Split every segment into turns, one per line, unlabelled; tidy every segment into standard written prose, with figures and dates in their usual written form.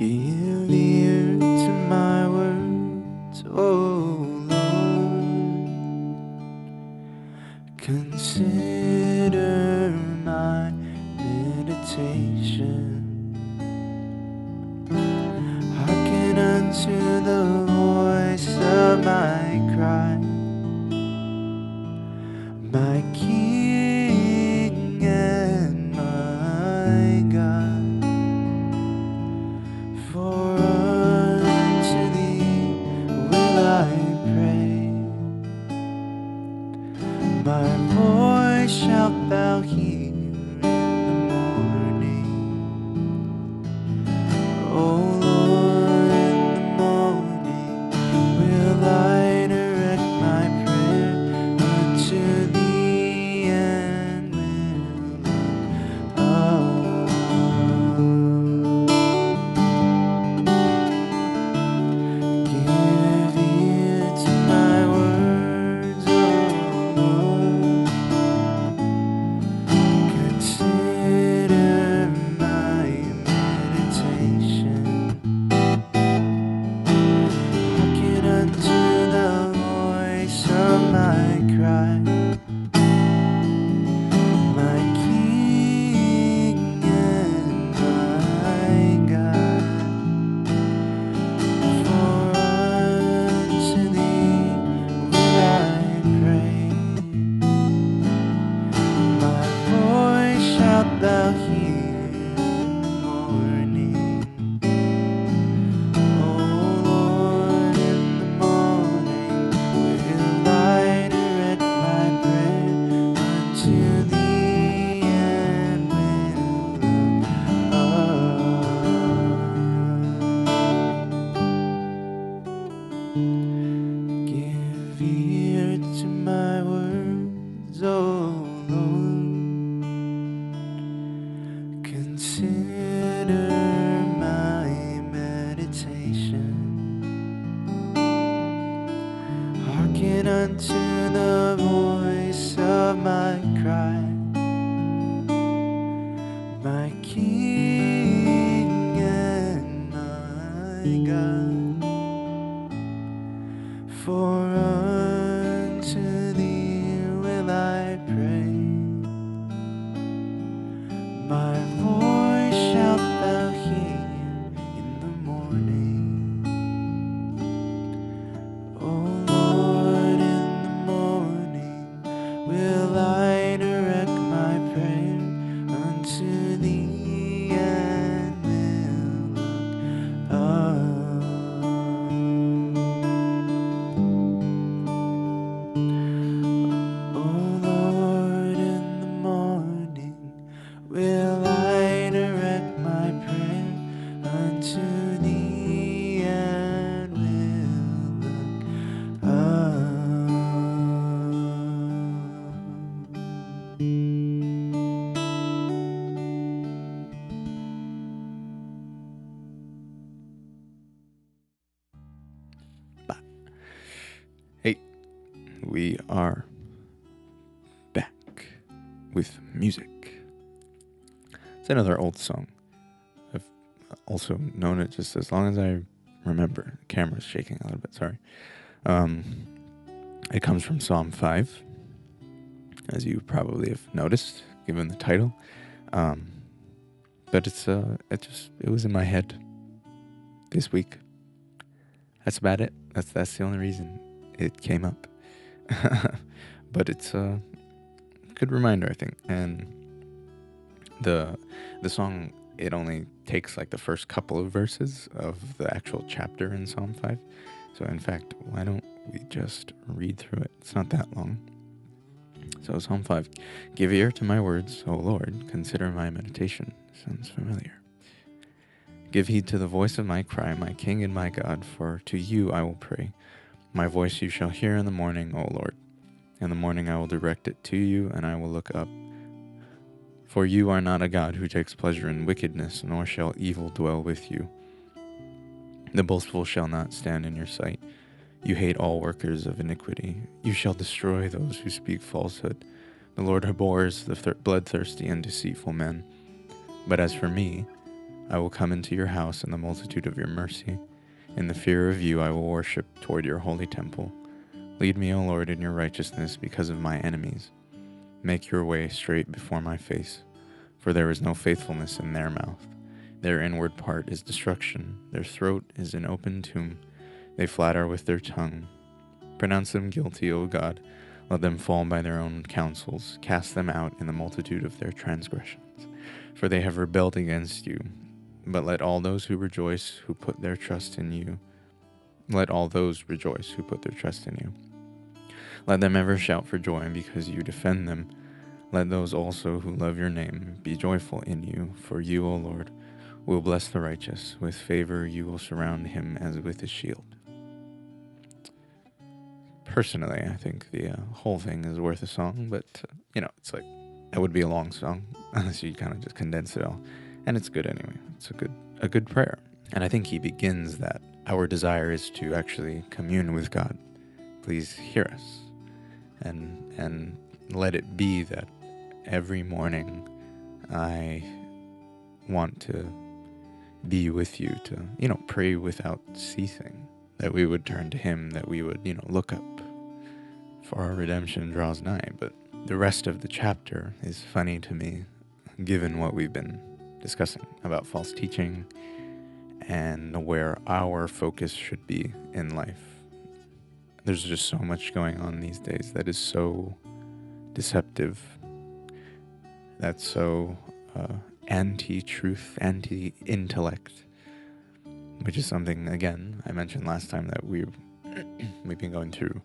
Give ear to my words, oh Lord. Consider my meditation. Hearken unto the voice of my cry, my King and my God. For unto thee will I pray. My voice shalt thou hear in the morning. O Lord, in the morning will I direct my prayer unto thee, and will look up. Give ear to my words, O Lord. Consider my meditation. Hearken unto the voice of my cry, my King and my God. For unto thee will I pray. My voice shalt thou hear in the morning. O Lord, in the morning will I direct my prayer unto thee, and will look up. Give ear to my words, O Lord. Consider my meditation. Hearken unto the voice of my cry, my King and my God. For unto thee will I pray. My voice shalt thou hear in the morning. O Lord, in the morning will I direct my prayer unto thee, and will look up. O Lord, in the morning will I direct my prayer unto thee, and will look up. Hey, we are back with music. It's another old song. I've also known it just as long as I remember. The camera's shaking a little bit, sorry. It comes from Psalm 5, as you probably have noticed, given the title. But it was in my head this week. That's about it. That's the only reason it came up. But it's a good reminder, I think. And the song, it only takes like the first couple of verses of the actual chapter in Psalm 5. So in fact, why don't we just read through it? It's not that long. So Psalm 5, give ear to my words, O Lord, consider my meditation. Sounds familiar. Give heed to the voice of my cry, my King and my God, for to you I will pray. My voice you shall hear in the morning, O Lord. In the morning I will direct it to you, and I will look up. For you are not a God who takes pleasure in wickedness, nor shall evil dwell with you. The boastful shall not stand in your sight. You hate all workers of iniquity. You shall destroy those who speak falsehood. The Lord abhors the bloodthirsty and deceitful men. But as for me, I will come into your house in the multitude of your mercy. In the fear of you I will worship toward your holy temple. Lead me, O Lord, in your righteousness because of my enemies. Make your way straight before my face, for there is no faithfulness in their mouth. Their inward part is destruction. Their throat is an open tomb. They flatter with their tongue. Pronounce them guilty, O God. Let them fall by their own counsels. Cast them out in the multitude of their transgressions. For they have rebelled against you. But let all those who rejoice who put their trust in you. Let all those rejoice who put their trust in you. Let them ever shout for joy because you defend them. Let those also who love your name be joyful in you. For you, O Lord, will bless the righteous. With favor you will surround him as with a shield. Personally, I think the whole thing is worth a song, but, it's like, that would be a long song, unless you kind of just condense it all. And it's good anyway. It's a good prayer. And I think he begins that our desire is to actually commune with God. Please hear us. And let it be that every morning I want to be with you, to, pray without ceasing. That we would turn to him, that we would, look up, for our redemption draws nigh. But the rest of the chapter is funny to me, given what we've been discussing about false teaching and where our focus should be in life. There's just so much going on these days that is so deceptive, that's so anti-truth, anti-intellect, which is something, again, I mentioned last time that we've been going through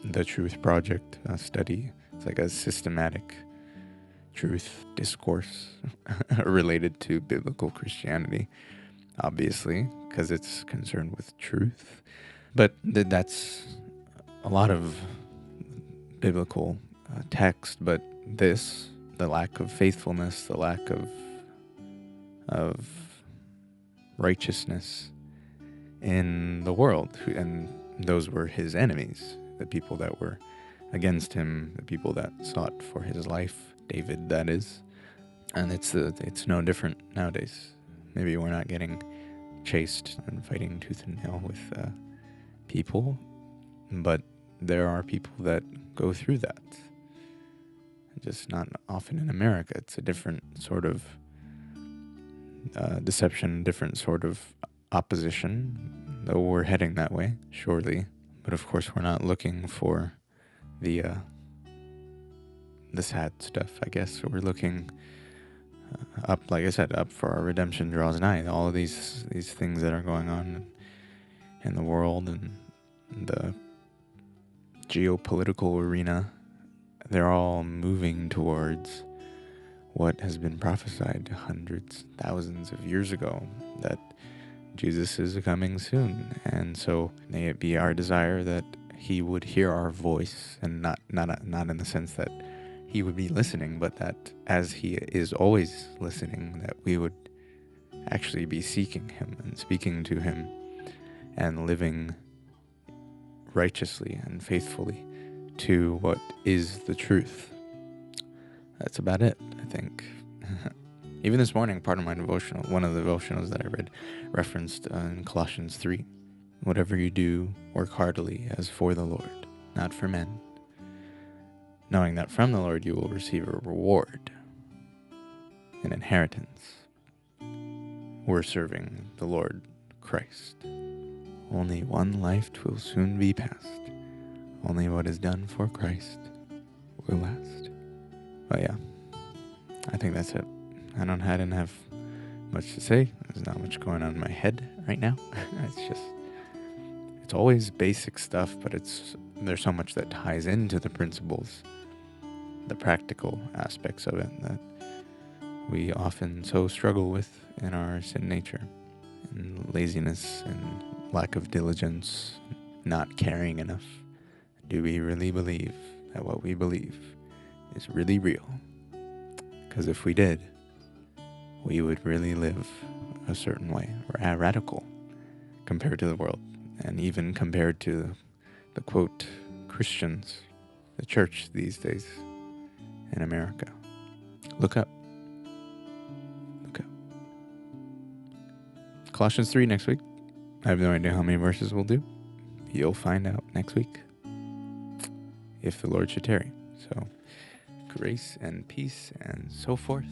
the Truth Project study. It's like a systematic truth discourse related to biblical Christianity, obviously, because it's concerned with truth. But that's a lot of biblical text, but the lack of faithfulness, the lack of righteousness in the world, and those were his enemies, the people that were against him, the people that sought for his life, David, that is. And it's no different nowadays. Maybe we're not getting chased and fighting tooth and nail with people, but there are people that go through that. Just not often in America. It's a different sort of deception, different sort of opposition, though we're heading that way, surely. But of course, we're not looking for the sad stuff, I guess. We're looking up, like I said, up for our redemption draws nigh. All of these things that are going on in the world and the geopolitical arena, they're all moving towards what has been prophesied hundreds, thousands of years ago, that Jesus is coming soon. And so may it be our desire that he would hear our voice, and not in the sense that he would be listening, but that as he is always listening, that we would actually be seeking him and speaking to him and living righteously and faithfully to what is the truth. That's about it, I think. Even this morning, part of my devotional, one of the devotionals that I read, referenced in Colossians 3. Whatever you do, work heartily as for the Lord, not for men, knowing that from the Lord you will receive a reward, an inheritance. We're serving the Lord Christ. Only one life will soon be past. Only what is done for Christ will last. But yeah, I think that's it. I didn't have much to say. There's not much going on in my head right now. It's always basic stuff, but there's so much that ties into the principles, the practical aspects of it that we often so struggle with in our sin nature, and laziness and lack of diligence, not caring enough. Do we really believe that what we believe is really real? Because if we did, we would really live a certain way, radical compared to the world, and even compared to the, quote, Christians, the church these days in America. Look up. Look up. Colossians 3 next week. I have no idea how many verses we'll do. You'll find out next week, if the Lord should tarry. So, grace and peace and so forth.